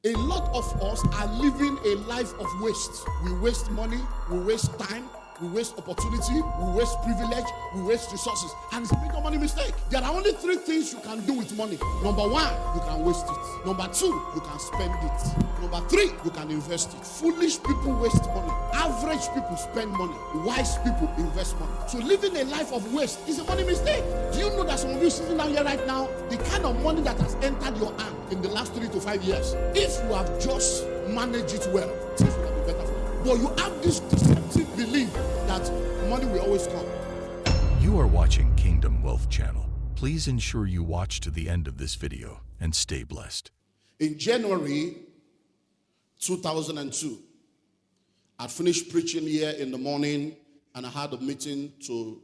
A lot of us are living a life of waste. We waste money, we waste time, we waste opportunity, we waste privilege, we waste resources. And it's a big money mistake. There are only three things you can do with money. Number one, you can waste it. Number two, you can spend it. Number three, you can invest it. Foolish people waste money. Average people spend money. Wise people invest money. So living a life of waste is a money mistake. Do you know that some of you sitting down here right now, the kind of money that has entered your hand in the last 3 to 5 years, if you have just managed it well, things will be better for you. But you have this deceptive belief that money will always come. You are watching Kingdom Wealth Channel. Please ensure you watch to the end of this video and stay blessed. In January 2002, I finished preaching here in the morning, and I had a meeting to,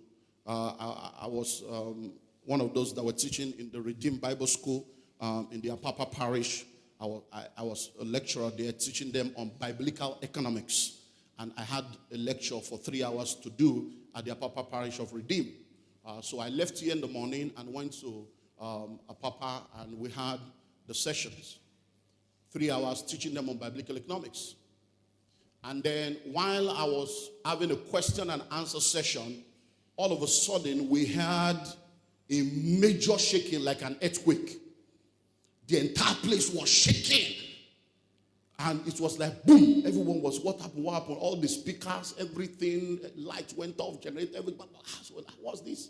I was one of those that were teaching in the Redeemed Bible School in the Apapa Parish. I was a lecturer there teaching them on biblical economics. And I had a lecture for 3 hours to do at the Apapa Parish of Redeemed. So I left here in the morning and went to Apapa, and we had the sessions. 3 hours teaching them on biblical economics. And then while I was having a question and answer session, all of a sudden we had a major shaking, like an earthquake. The entire place was shaking. And it was like, boom, everyone was, what happened, what happened? All the speakers, everything, lights went off, generator, everybody. What's this?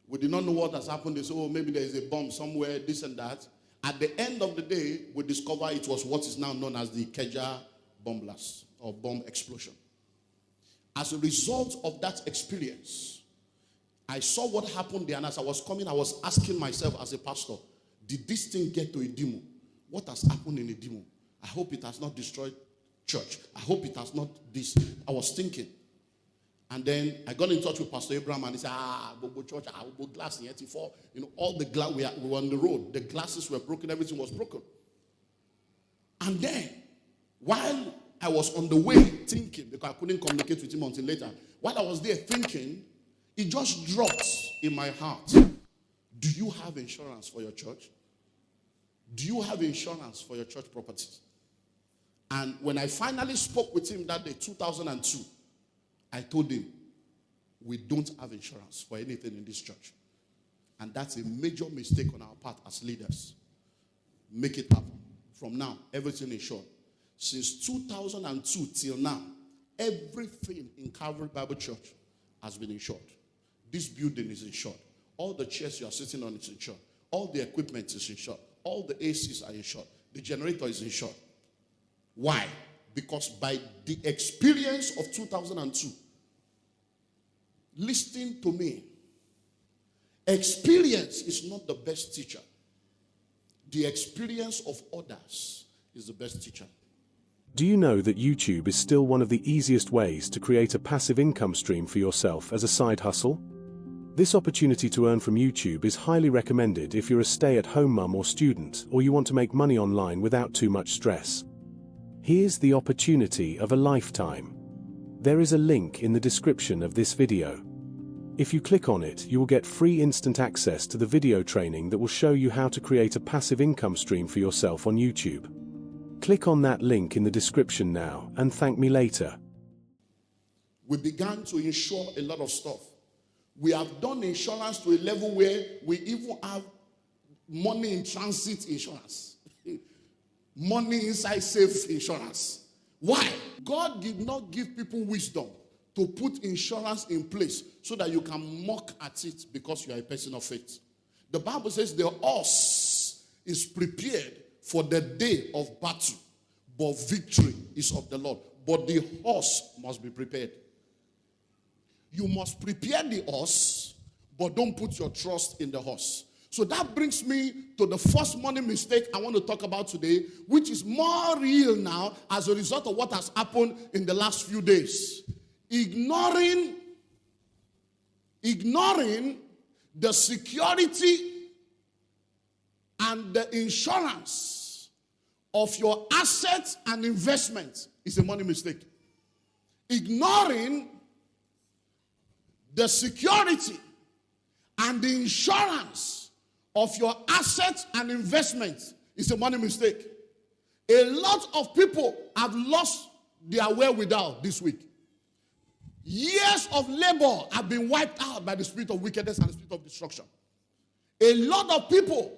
We did not know what has happened. They said, oh, maybe there is a bomb somewhere, this and that. At the end of the day, we discovered it was what is now known as the Ikeja bomb blast or bomb explosion. As a result of that experience, I saw what happened there, and as I was coming, I was asking myself as a pastor, did this thing get to Idimo? What has happened in Idimo? I hope it has not destroyed church. I hope it has not this. I was thinking. And then I got in touch with Pastor Abraham, and he said, Bobo church, Bobo glass in 84. You know, all the glass, we were on the road. The glasses were broken. Everything was broken. And then, while I was on the way thinking, because I couldn't communicate with him until later, while I was there thinking, it just dropped in my heart. Do you have insurance for your church? Do you have insurance for your church properties? And when I finally spoke with him that day, 2002, I told him, we don't have insurance for anything in this church. And that's a major mistake on our part as leaders. Make it happen. From now, everything is insured. Since 2002 till now, everything in Calvary Bible Church has been insured. This building is insured. All the chairs you are sitting on is insured. All the equipment is insured. All the ACs are insured. The generator is insured. Why? Because by the experience of 2002, listen to me, experience is not the best teacher. The experience of others is the best teacher. Do you know that YouTube is still one of the easiest ways to create a passive income stream for yourself as a side hustle? This opportunity to earn from YouTube is highly recommended if you're a stay-at-home mum or student, or you want to make money online without too much stress. Here's the opportunity of a lifetime. There is a link in the description of this video. If you click on it, you will get free instant access to the video training that will show you how to create a passive income stream for yourself on YouTube. Click on that link in the description now and thank me later. We began to insure a lot of stuff. We have done insurance to a level where we even have money in transit insurance. Money inside safe insurance. Why? God did not give people wisdom to put insurance in place so that you can mock at it because you are a person of faith. The Bible says the horse is prepared for the day of battle, but victory is of the Lord. But the horse must be prepared. You must prepare the horse, but don't put your trust in the horse. So that brings me to the first money mistake I want to talk about today, which is more real now as a result of what has happened in the last few days. Ignoring the security and the insurance of your assets and investments is a money mistake. Ignoring the security and the insurance of your assets and investments is a money mistake. A lot of people have lost their wherewithal this week. Years of labor have been wiped out by the spirit of wickedness and the spirit of destruction. A lot of people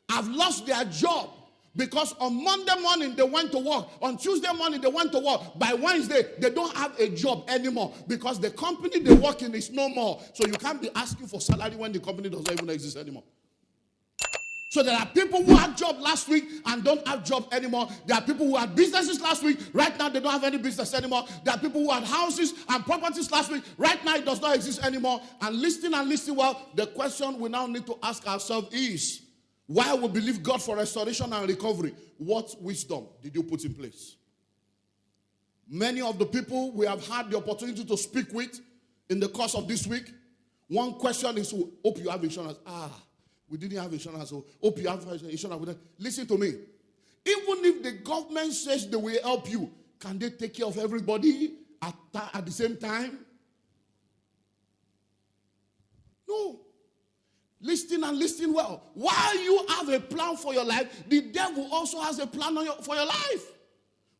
have lost their job because on Monday morning they went to work. On Tuesday morning they went to work. By Wednesday they don't have a job anymore because the company they work in is no more. So you can't be asking for salary when the company doesn't even exist anymore. So there are people who had job last week and don't have job anymore. There are people who had businesses last week. Right now they don't have any business anymore. There are people who had houses and properties last week. Right now it does not exist anymore. And listening well, the question we now need to ask ourselves is, while we believe God for restoration and recovery, what wisdom did you put in place? Many of the people we have had the opportunity to speak with in the course of this week, one question is, hope you have insurance. We didn't have insurance, so hope you have insurance. Listen to me. Even if the government says they will help you, can they take care of everybody at the same time? No. Listen well. While you have a plan for your life, the devil also has a plan for your life.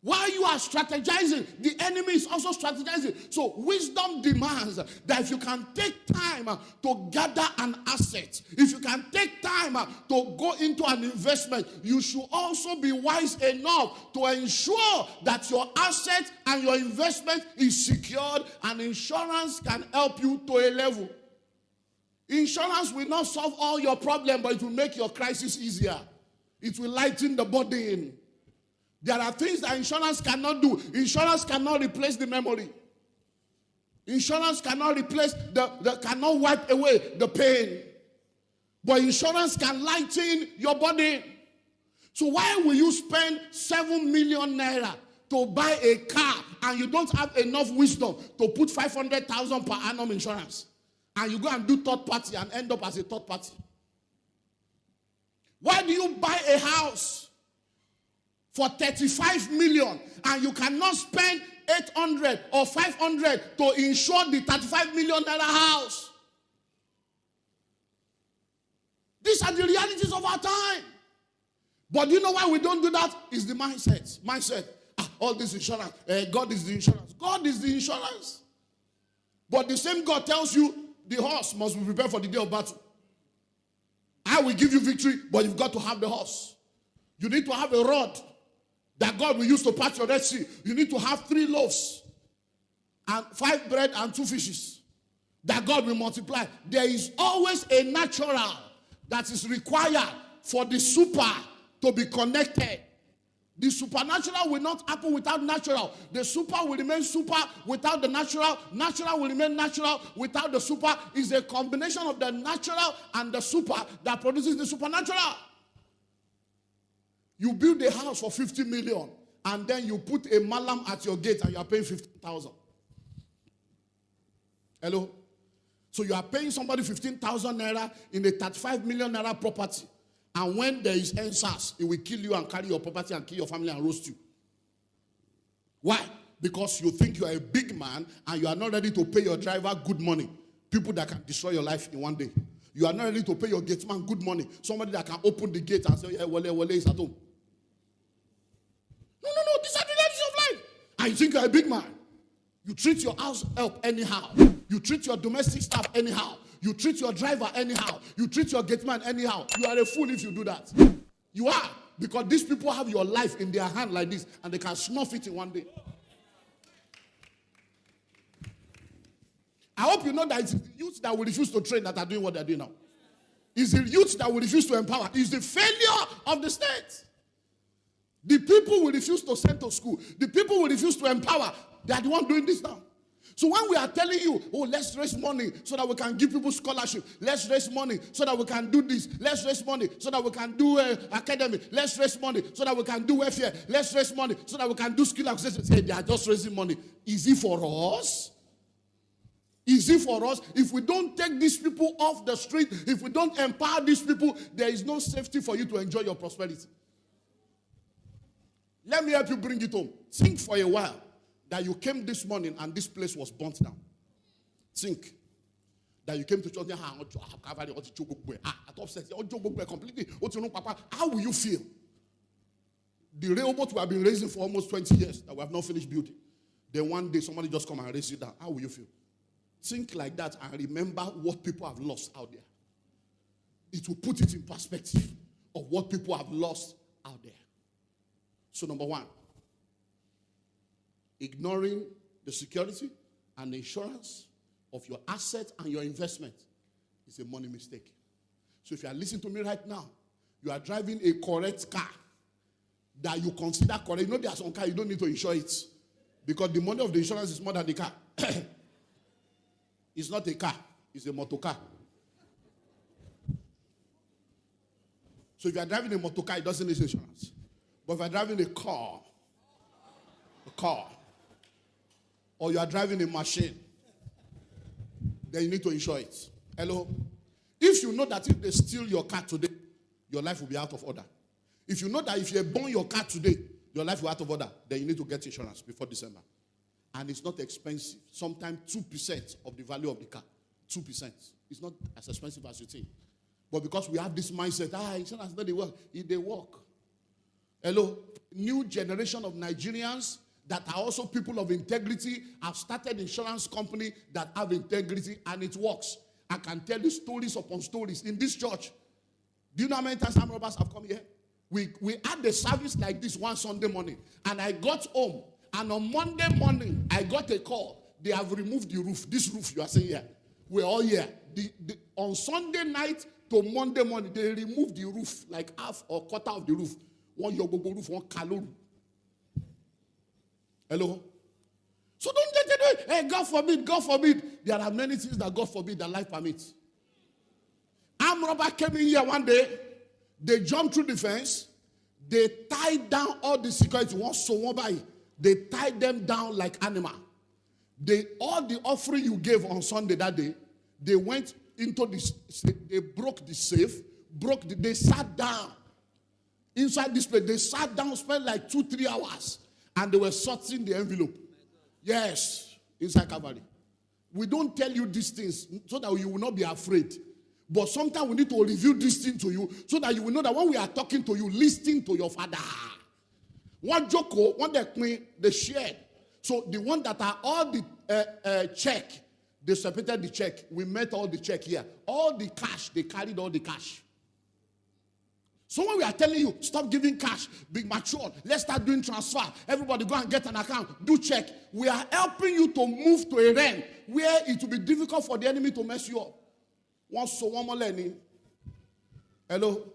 While you are strategizing, the enemy is also strategizing. So wisdom demands that if you can take time to gather an asset, if you can take time to go into an investment, you should also be wise enough to ensure that your asset and your investment is secured, and insurance can help you to a level. Insurance will not solve all your problems, but it will make your crisis easier. It will lighten the burden. There are things that insurance cannot do. Insurance cannot replace the memory. Insurance cannot replace cannot wipe away the pain. But insurance can lighten your body. So why will you spend 7 million naira to buy a car and you don't have enough wisdom to put 500,000 per annum insurance? And you go and do third party and end up as a third party. Why do you buy a house for 35 million and you cannot spend 800 or 500 to insure the 35 million dollar house? These are the realities of our time. But you know why we don't do that? It's the mindset. All this insurance, God is the insurance. God is the insurance. But the same God tells you the horse must be prepared for the day of battle. I will give you victory, but you've got to have the horse. You need to have a rod that God will use to part your Red Sea. You need to have 3 loaves and 5 bread and 2 fishes that God will multiply. There is always a natural that is required for the super to be connected. The supernatural will not happen without natural. The super will remain super without the natural. Natural will remain natural without the super. It's a combination of the natural and the super that produces the supernatural. You build a house for 50 million and then you put a malam at your gate and you are paying 50,000. Hello? So you are paying somebody 15,000 naira in a 35 million naira property. And when there is NSAS, it will kill you and carry your property and kill your family and roast you. Why? Because you think you are a big man and you are not ready to pay your driver good money. People that can destroy your life in one day. You are not ready to pay your gateman good money. Somebody that can open the gate and say, yeah, Wale is at home. No. These are the realities of life. And you think you're a big man. You treat your house help anyhow. You treat your domestic staff anyhow. You treat your driver anyhow. You treat your gateman anyhow. You are a fool if you do that. You are. Because these people have your life in their hand like this and they can snuff it in one day. I hope you know that it's the youth that will refuse to train that are doing what they're doing now. It's the youth that will refuse to empower. It's the failure of the state. The people will refuse to send to school. The people will refuse to empower. They are the one doing this now. So when we are telling you, let's raise money so that we can give people scholarship. Let's raise money so that we can do this. Let's raise money so that we can do academy. Let's raise money so that we can do welfare. Let's raise money so that we can do skill acquisition. Say they are just raising money. Is it for us? Is it for us? If we don't take these people off the street, if we don't empower these people, there is no safety for you to enjoy your prosperity. Let me help you bring it home. Think for a while that you came this morning and this place was burnt down. Think that you came to church completely. How will you feel? The Rehoboth we have been raising for almost 20 years that we have not finished building. Then one day somebody just come and raise it down. How will you feel? Think like that and remember what people have lost out there. It will put it in perspective of what people have lost out there. So number one, ignoring the security and the insurance of your asset and your investment is a money mistake. So if you are listening to me right now, you are driving a correct car that you consider correct. You know there are some cars you don't need to insure it because the money of the insurance is more than the car. It's not a car, it's a motor car. So if you are driving a motor car, it doesn't need insurance. But if you are driving a car, or you are driving a machine, then you need to insure it. Hello? If you know that if they steal your car today, your life will be out of order. If you know that if you burn your car today, your life will be out of order, then you need to get insurance before December. And it's not expensive. Sometimes 2% of the value of the car. 2%. It's not as expensive as you think. But because we have this mindset, insurance doesn't work. It they work. Hello? New generation of Nigerians that are also people of integrity have started insurance company that have integrity and it works. I can tell you stories upon stories in this church. Do you know how many times armed robbers have come here? We had the service like this one Sunday morning, and I got home, and on Monday morning, I got a call. They have removed the roof. This roof you are seeing here. We're all here. On Sunday night to Monday morning, they removed the roof, like half or quarter of the roof. One yogobo roof, one kaluru. Hello? So don't get it. Hey, God forbid, God forbid. There are many things that God forbid that life permits. Armed robber came in here one day. They jumped through the fence. They tied down all the security. They tied them down like animal. All the offering you gave on Sunday that day, they went into this. They broke the safe. They sat down inside this place. They sat down, spent like 2-3 hours, and they were sorting the envelope. Yes, inside Calvary. We don't tell you these things so that you will not be afraid. But sometimes we need to reveal this thing to you so that you will know that when we are talking to you, listen to your father. One Joko, one they shared. So the one that are all the check, they separated the check. We met all the check here. All the cash, they carried all the cash. So when we are telling you, stop giving cash, be mature, let's start doing transfer, everybody go and get an account, do check. We are helping you to move to a realm where it will be difficult for the enemy to mess you up. One more learning. Hello?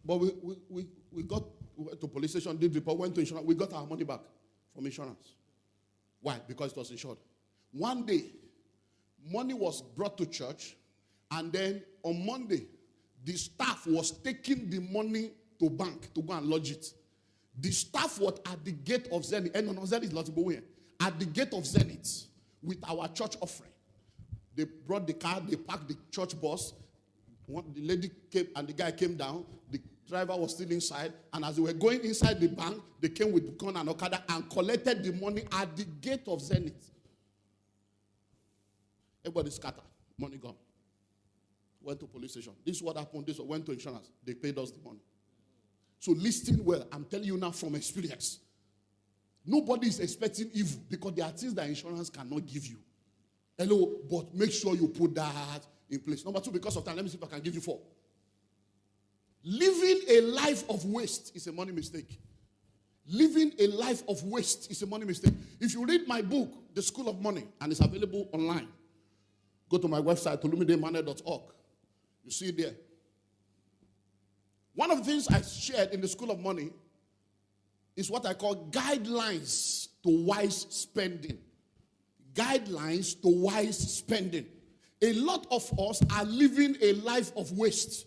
But we went to police station, did report, went to insurance. We got our money back from insurance. Why? Because it was insured. One day, money was brought to church, and then on Monday, the staff was taking the money to bank to go and lodge it. The staff was at the gate of Zenith. Zenith is not to go here. At the gate of Zenith with our church offering. They brought the car, they parked the church bus. The lady came and the guy came down. The driver was still inside. And as they were going inside the bank, they came with gun and Okada and collected the money at the gate of Zenith. Everybody scattered. Money gone. Went to police station. This is what happened. This went to insurance. They paid us the money. So listen well. I'm telling you now from experience. Nobody is expecting evil because there are things that insurance cannot give you. Hello, but make sure you put that in place. Number 2, because of time, let me see if I can give you 4. Living a life of waste is a money mistake. Living a life of waste is a money mistake. If you read my book, The School of Money, and it's available online, go to my website, olumideemmanuel.org. You see it there. One of the things I shared in The School of Money is what I call guidelines to wise spending. Guidelines to wise spending. A lot of us are living a life of waste.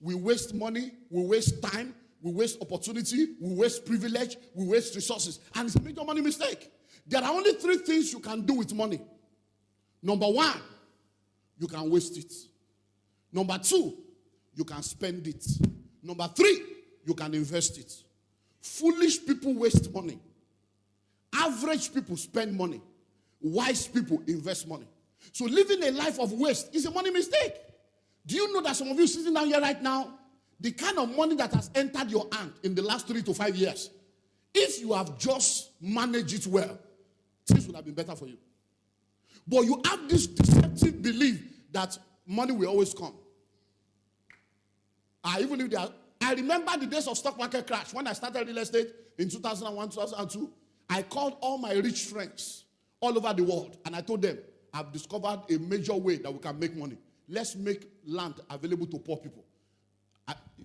We waste money, we waste time, we waste opportunity, we waste privilege, we waste resources. And it's a major money mistake. There are only 3 things you can do with money. Number 1, you can waste it. Number 2, you can spend it. Number 3, you can invest it. Foolish people waste money. Average people spend money. Wise people invest money. So living a life of waste is a money mistake. Do you know that some of you sitting down here right now, the kind of money that has entered your hand in the last 3 to 5 years, if you have just managed it well, things would have been better for you. But you have this deceptive belief that money will always come. Even if they are, I remember the days of stock market crash. When I started real estate in 2001, 2002, I called all my rich friends all over the world, and I told them, I've discovered a major way that we can make money. Let's make land available to poor people.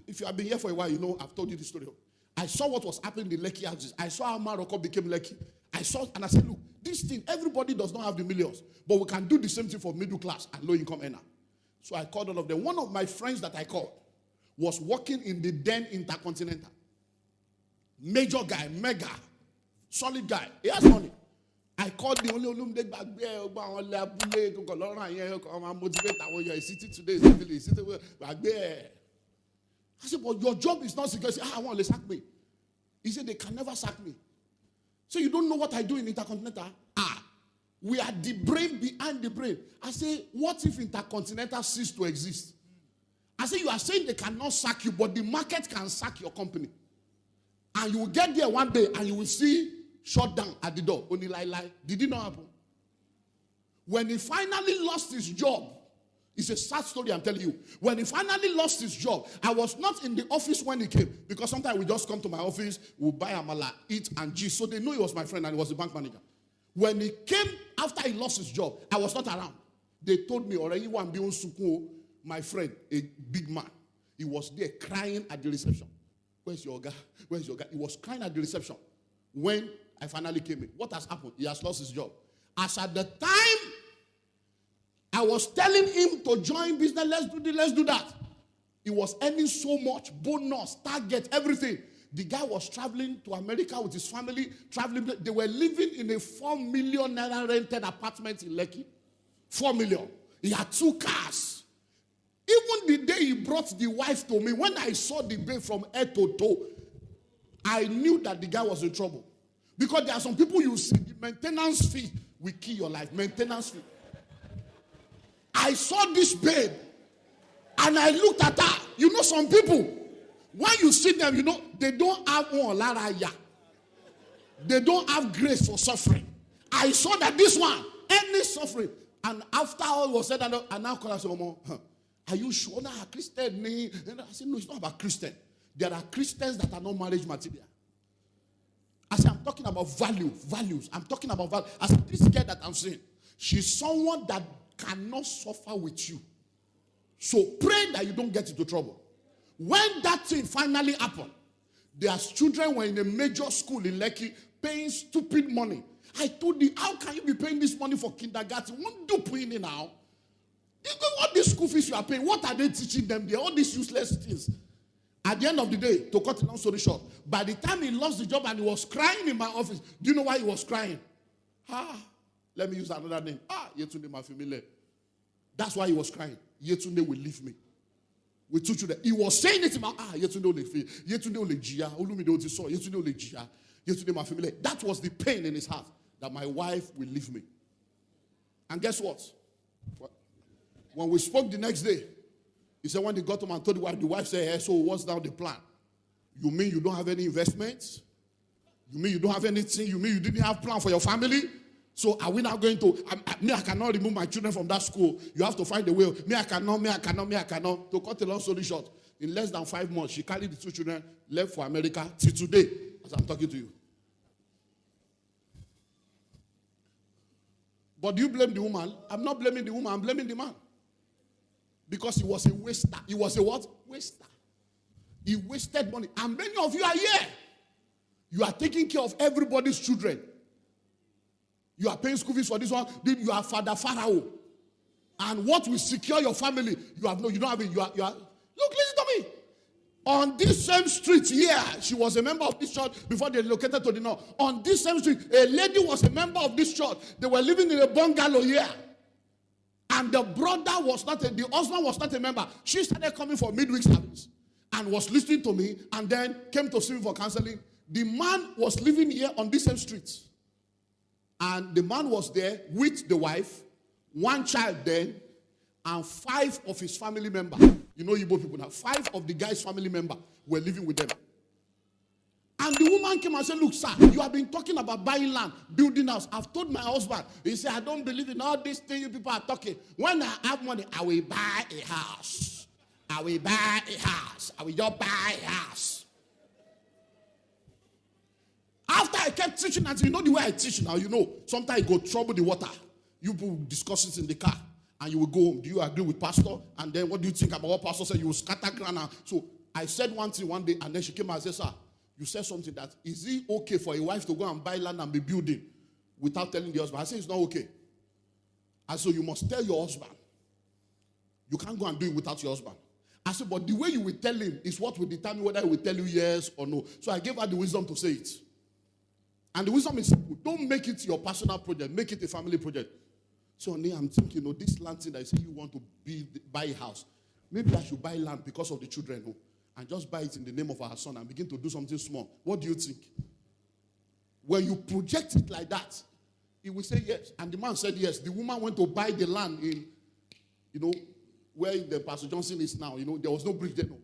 If you have been here for a while, you know I've told you this story. I saw what was happening in the Lekki houses. I saw how Morocco became Lekki. I saw, and I said, look, this thing, everybody does not have the millions, but we can do the same thing for middle class and low income earner. So I called all of them. One of my friends that I called was working in the then Intercontinental. Major guy, mega, solid guy. He has money. I called the only Olumide I said, but your job is not secure. He said, I want to sack me. He said, they can never sack me. So you don't know what I do in Intercontinental? We are the brain behind the brain. I say, what if Intercontinental ceased to exist? I say, you are saying they cannot sack you, but the market can sack your company. And you will get there one day and you will see shut down at the door. Only lie. Did it not happen? When he finally lost his job, it's a sad story I'm telling you. When he finally lost his job, I was not in the office when he came. Because sometimes we just come to my office, we'll buy amala, eat and gist. So they know he was my friend and he was the bank manager. When he came after he lost his job, I was not around. They told me, already one be on Suku, my friend, a big man. He was there crying at the reception. Where's your guy? Where's your guy? He was crying at the reception when I finally came in. What has happened? He has lost his job. As at the time, I was telling him to join business. Let's do this, let's do that. He was earning so much, bonus, target, everything. The guy was traveling to America with his family, traveling. They were living in a 4 million naira rented apartment in Lekki. 4 million. He had 2 cars. Even the day he brought the wife to me, when I saw the babe from head to toe, I knew that the guy was in trouble. Because there are some people you see, the maintenance fee will kill your life. Maintenance fee. I saw this babe and I looked at her. You know, some people, when you see them, you know, they don't have one laraya. They don't have grace for suffering. I saw that this one, any suffering. And after all was said, and now call us, are you sure that a Christian? And I said, no, it's not about Christian. There are Christians that are not marriage material. I said, I'm talking about values. I'm talking about values. I said, this girl that I'm saying, she's someone that cannot suffer with you. So pray that you don't get into trouble. When that thing finally happened, their children were in a major school in Lekki paying stupid money. I told them, how can you be paying this money for kindergarten? Won't do paying it now? All these school fees you are paying, what are they teaching them there? All these useless things. At the end of the day, to cut a long story short, by the time he lost the job and he was crying in my office, do you know why he was crying? Let me use another name. Yetunde, my familiar. That's why he was crying. Yetunde will leave me. With 2 children. He was saying it in my Yetunde will leave me. Yetunde will jia. Olumide will saw. Yetunde will jia. Yetunde, my familiar. That was the pain in his heart, that my wife will leave me. And guess what? When we spoke the next day, he said when they got home and told the wife said, hey, so what's now the plan? You mean you don't have any investments? You mean you don't have anything? You mean you didn't have plan for your family? So are we now going to, I cannot remove my children from that school. You have to find a way. I cannot. To cut a long story short, in less than 5 months, she carried the 2 children, left for America till today, as I'm talking to you. But do you blame the woman? I'm not blaming the woman, I'm blaming the man. Because he was a waster. He was a what? Waster. He wasted money. And many of you are here. You are taking care of everybody's children. You are paying school fees for this one. Then you are Father Pharaoh. And what will secure your family? You don't have it. Look, listen to me. On this same street here, she was a member of this church before they relocated to the north. On this same street, a lady was a member of this church. They were living in a bungalow here. And the husband was not a member. She started coming for midweek service and was listening to me and then came to see me for counseling. The man was living here on this same street. And the man was there with the wife, 1 child then, and 5 of his family members, you know Igbo people now, 5 of the guy's family members were living with them. And the woman came and said, look, sir, you have been talking about buying land, building house. I've told my husband. He said, I don't believe in all these things you people are talking. When I have money, I will buy a house. I will buy a house. I will just buy a house. After I kept teaching, and you know the way I teach now, you know, sometimes you go trouble the water. You will discuss it in the car, and you will go home. Do you agree with pastor? And then what do you think about what pastor said? You will scatter ground. So I said one thing one day, and then she came and said, sir, you said something that, is it okay for a wife to go and buy land and be building without telling the husband? I said, it's not okay. And so you must tell your husband. You can't go and do it without your husband. I said, but the way you will tell him is what will determine whether he will tell you yes or no. So I gave her the wisdom to say it. And the wisdom is simple. Don't make it your personal project. Make it a family project. So I'm thinking, this land thing that you say you want to buy a house. Maybe I should buy land because of the children. And just buy it in the name of our son and begin to do something small. What do you think? When you project it like that, he will say yes. And the man said yes. The woman went to buy the land in, where the Pastor Johnson is now. There was no bridge there. No.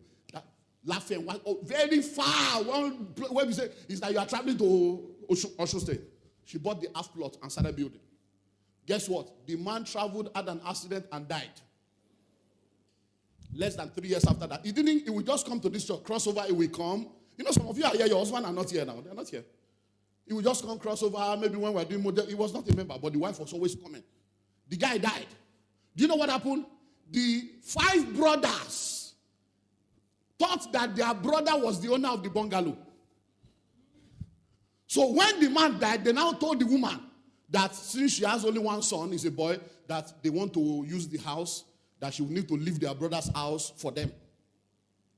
Laughing, very far. Where we say is that you are traveling to Osun State. She bought the half plot and started building. Guess what? The man traveled, had an accident, and died. Less than 3 years after that. He will just come to this church, crossover, he will come. Some of you are here, your husband are not here now. They're not here. He will just come crossover, maybe when we're doing model. He was not a member, but the wife was always coming. The guy died. Do you know what happened? The 5 brothers thought that their brother was the owner of the bungalow. So when the man died, they now told the woman that since she has only one son, he's a boy, that they want to use the house, that she will need to leave their brother's house for them.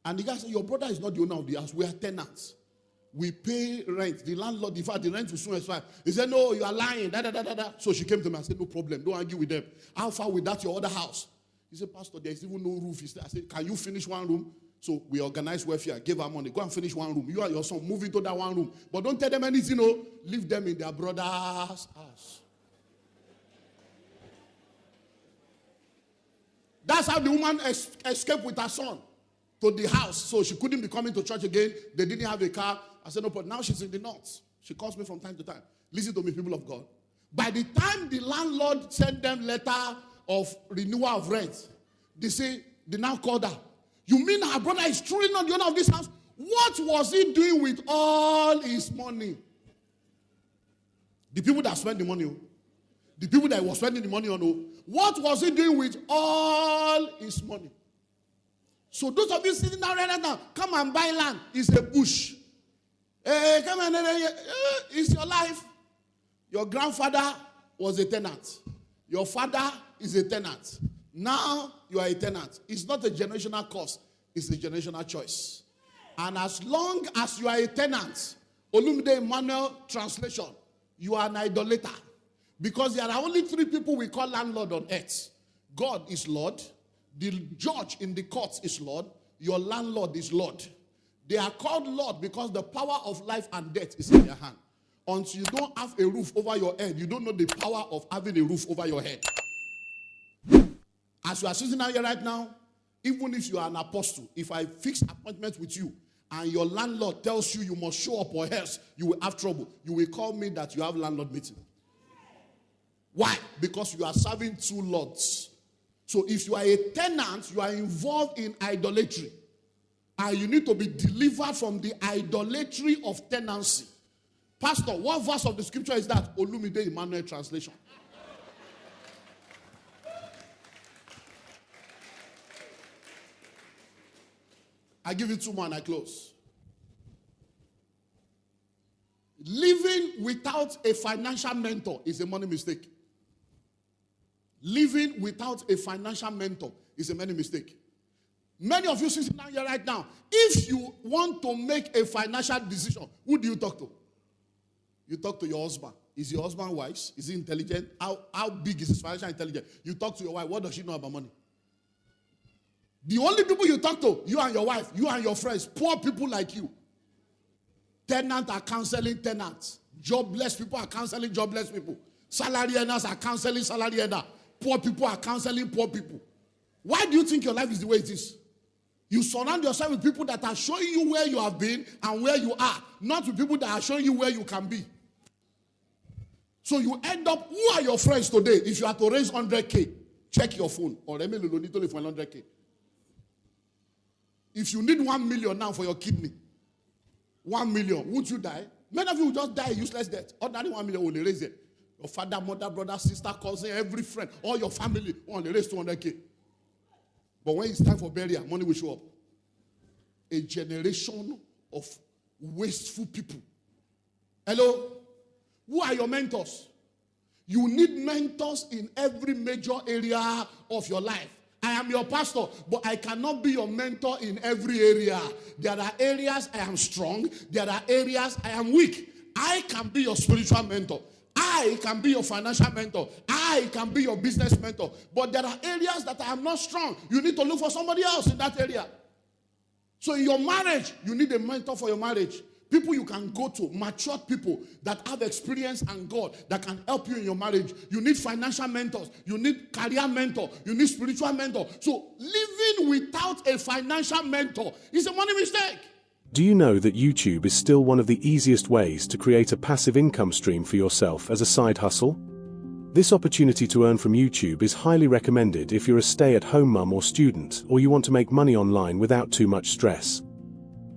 And the guy said, your brother is not the owner of the house. We are tenants. We pay rent. The landlord, in fact, the rent will soon expire. He said, no, you are lying. So she came to me and said, no problem. Don't argue with them. How far with that your other house? He said, Pastor, there is even no roof. I said, can you finish one room? So we organized welfare, gave her money. Go and finish one room. You and your son move into that one room. But don't tell them anything, leave them in their brother's house. That's how the woman escaped with her son to the house. So she couldn't be coming to church again. They didn't have a car. I said, no, but now she's in the north. She calls me from time to time. Listen to me, people of God. By the time the landlord sent them letter of renewal of rent, they now called her. You mean her brother is truly not the owner of this house? What was he doing with all his money? The people that spent the money. The people that he was spending the money on. What was he doing with all his money? So those of you sitting down right now, come and buy land. It's a bush. Hey, come on. It's your life. Your grandfather was a tenant. Your father is a tenant. Now you are a tenant. It's not a generational curse. It's a generational choice. And as long as you are a tenant, Olumide Emmanuel translation, you are an idolater. Because there are only 3 people we call landlord on earth. God is Lord. The judge in the courts is Lord. Your landlord is Lord. They are called Lord because the power of life and death is in their hand. Until you don't have a roof over your head, you don't know the power of having a roof over your head. As you are sitting out here right now, even if you are an apostle, if I fix appointment with you and your landlord tells you must show up or else you will have trouble, you will call me that you have landlord meeting. Why? Because you are serving 2 lords. So if you are a tenant, you are involved in idolatry. And you need to be delivered from the idolatry of tenancy. Pastor, what verse of the scripture is that? Olumide Emmanuel translation. I give you 2 more and I close. Living without a financial mentor is a money mistake. Living without a financial mentor is a money mistake. Many of you sitting down here right now, if you want to make a financial decision, who do you talk to? You talk to your husband. Is your husband wise? Is he intelligent? How big is his financial intelligence? You talk to your wife. What does she know about money? The only people you talk to, you and your wife, you and your friends, poor people like you. Tenants are counseling tenants. Jobless people are counseling jobless people. Salary earners are counseling salary earners. Poor people are counseling poor people. Why do you think your life is the way it is? You surround yourself with people that are showing you where you have been and where you are, not with people that are showing you where you can be. So you end up, who are your friends today? If you are to raise 100K, check your phone. Or for 100K. If you need 1 million now for your kidney, 1 million, would you die? Many of you will just die a useless death. Ordinary 1 million will raise it. Your father, mother, brother, sister, cousin, every friend, all your family will only raise 200K. But when it's time for burial, money will show up. A generation of wasteful people. Hello? Who are your mentors? You need mentors in every major area of your life. I am your pastor, but I cannot be your mentor in every area. There are areas I am strong. There are areas I am weak. I can be your spiritual mentor. I can be your financial mentor. I can be your business mentor. But there are areas that I am not strong. You need to look for somebody else in that area. So in your marriage, you need a mentor for your marriage. People you can go to, mature people that have experience and God that can help you in your marriage. You need financial mentors. You need career mentor. You need spiritual mentor. So living without a financial mentor is a money mistake. Do you know that YouTube is still one of the easiest ways to create a passive income stream for yourself as a side hustle? This opportunity to earn from YouTube is highly recommended if you're a stay-at-home mum or student, or you want to make money online without too much stress.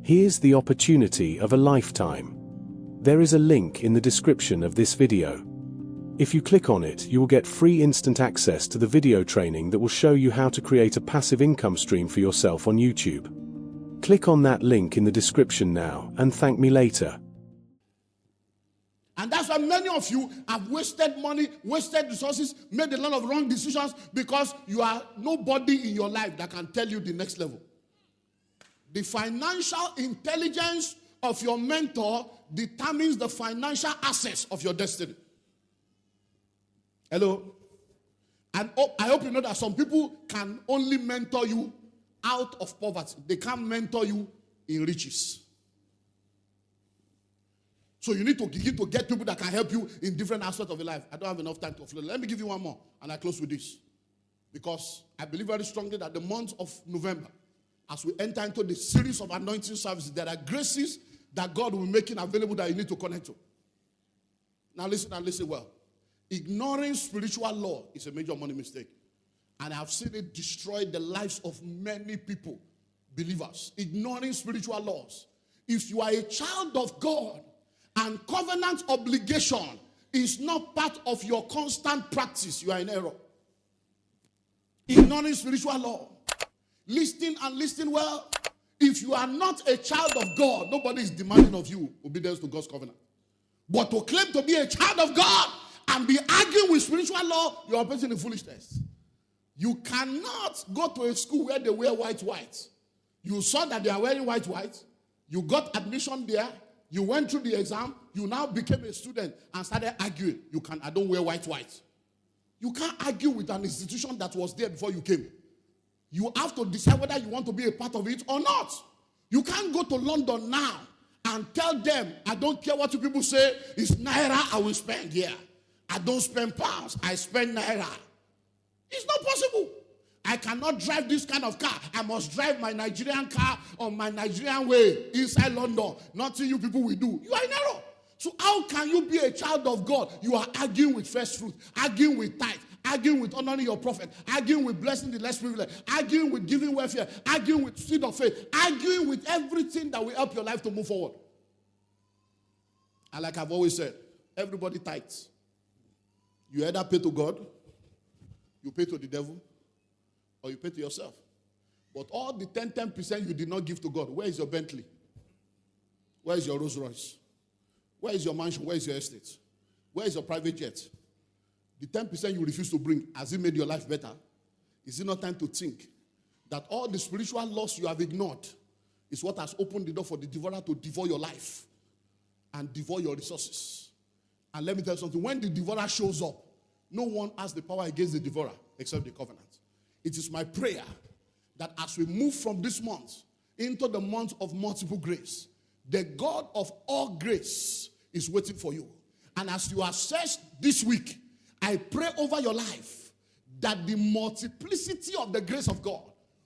Here's the opportunity of a lifetime. There is a link in the description of this video. If you click on it, you will get free instant access to the video training that will show you how to create a passive income stream for yourself on YouTube. Click on that link in the description now and thank me later. And that's why many of you have wasted money, wasted resources, made a lot of wrong decisions because you are nobody in your life that can tell you the next level. The financial intelligence of your mentor determines the financial access of your destiny. Hello? And I hope you know that some people can only mentor you out of poverty. They can't mentor you in riches. So you need to begin to get people that can help you in different aspects of your life. I don't have enough time to flow. Let me give you one more, and I close with this. Because I believe very strongly that the month of November, as we enter into the series of anointing services, there are graces that God will be making available that you need to connect to. Now listen and listen well. Ignoring spiritual law is a major money mistake. And I've seen it destroy the lives of many people, believers. Ignoring spiritual laws. If you are a child of God and covenant obligation is not part of your constant practice, you are in error. Ignoring spiritual law. Listen and listen well. If you are not a child of God, nobody is demanding of you obedience to God's covenant. But to claim to be a child of God and be arguing with spiritual law, you are operating in foolishness. You cannot go to a school where they wear white. You saw that they are wearing white. You got admission there. You went through the exam. You now became a student and started arguing. I don't wear white. You can't argue with an institution that was there before you came. You have to decide whether you want to be a part of it or not. You can't go to London now and tell them, I don't care what you people say, it's naira I will spend here. I don't spend pounds, I spend naira. It's not possible. I cannot drive this kind of car. I must drive my Nigerian car on my Nigerian way inside London. Nothing you people will do. You are in error. So how can you be a child of God? You are arguing with first fruit, arguing with tithe, arguing with honoring your prophet, arguing with blessing the less privileged, arguing with giving welfare, arguing with seed of faith, arguing with everything that will help your life to move forward. And like I've always said, everybody tithes. You either pay to God, you pay to the devil, or you pay to yourself. But all the 10% you did not give to God, where is your Bentley? Where is your Rolls Royce? Where is your mansion? Where is your estate? Where is your private jet? The 10% you refuse to bring, has it made your life better? Is it not time to think that all the spiritual laws you have ignored is what has opened the door for the devourer to devour your life and devour your resources? And let me tell you something. When the devourer shows up, no one has the power against the devourer except the covenant. It is my prayer that as we move from this month into the month of multiple grace, the God of all grace is waiting for you. And as you are searched this week, I pray over your life that the multiplicity of the grace of God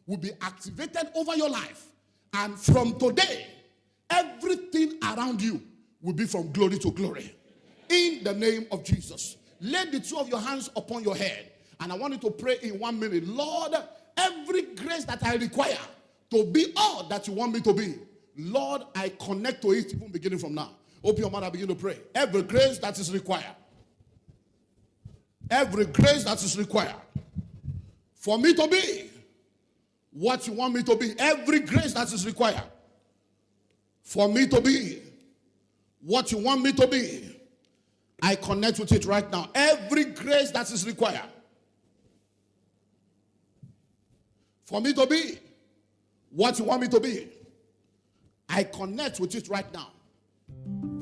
will be activated over your life. And from today, everything around you will be from glory to glory. In the name of Jesus. Lay the two of your hands upon your head. And I want you to pray in 1 minute. Lord, every grace that I require to be all that you want me to be, Lord, I connect to it even beginning from now. Open your mouth and begin to pray. Every grace that is required. Every grace that is required for me to be what you want me to be. Every grace that is required for me to be what you want me to be, I connect with it right now. Every grace that is required for me to be what you want me to be, I connect with it right now.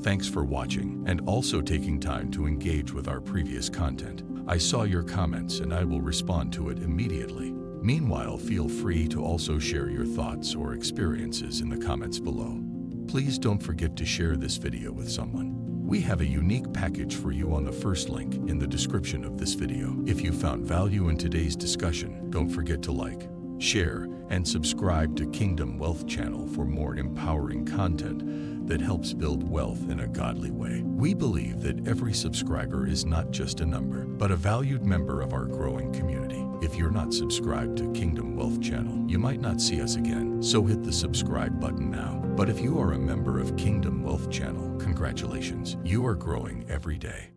Thanks for watching and also taking time to engage with our previous content. I saw your comments and I will respond to it immediately. Meanwhile, feel free to also share your thoughts or experiences in the comments below. Please don't forget to share this video with someone. We have a unique package for you on the first link in the description of this video. If you found value in today's discussion, don't forget to like, share, and subscribe to Kingdom Wealth Channel for more empowering content that helps build wealth in a godly way. We believe that every subscriber is not just a number, but a valued member of our growing community. If you're not subscribed to Kingdom Wealth Channel, you might not see us again, so hit the subscribe button now. But if you are a member of Kingdom Wealth Channel, congratulations, you are growing every day.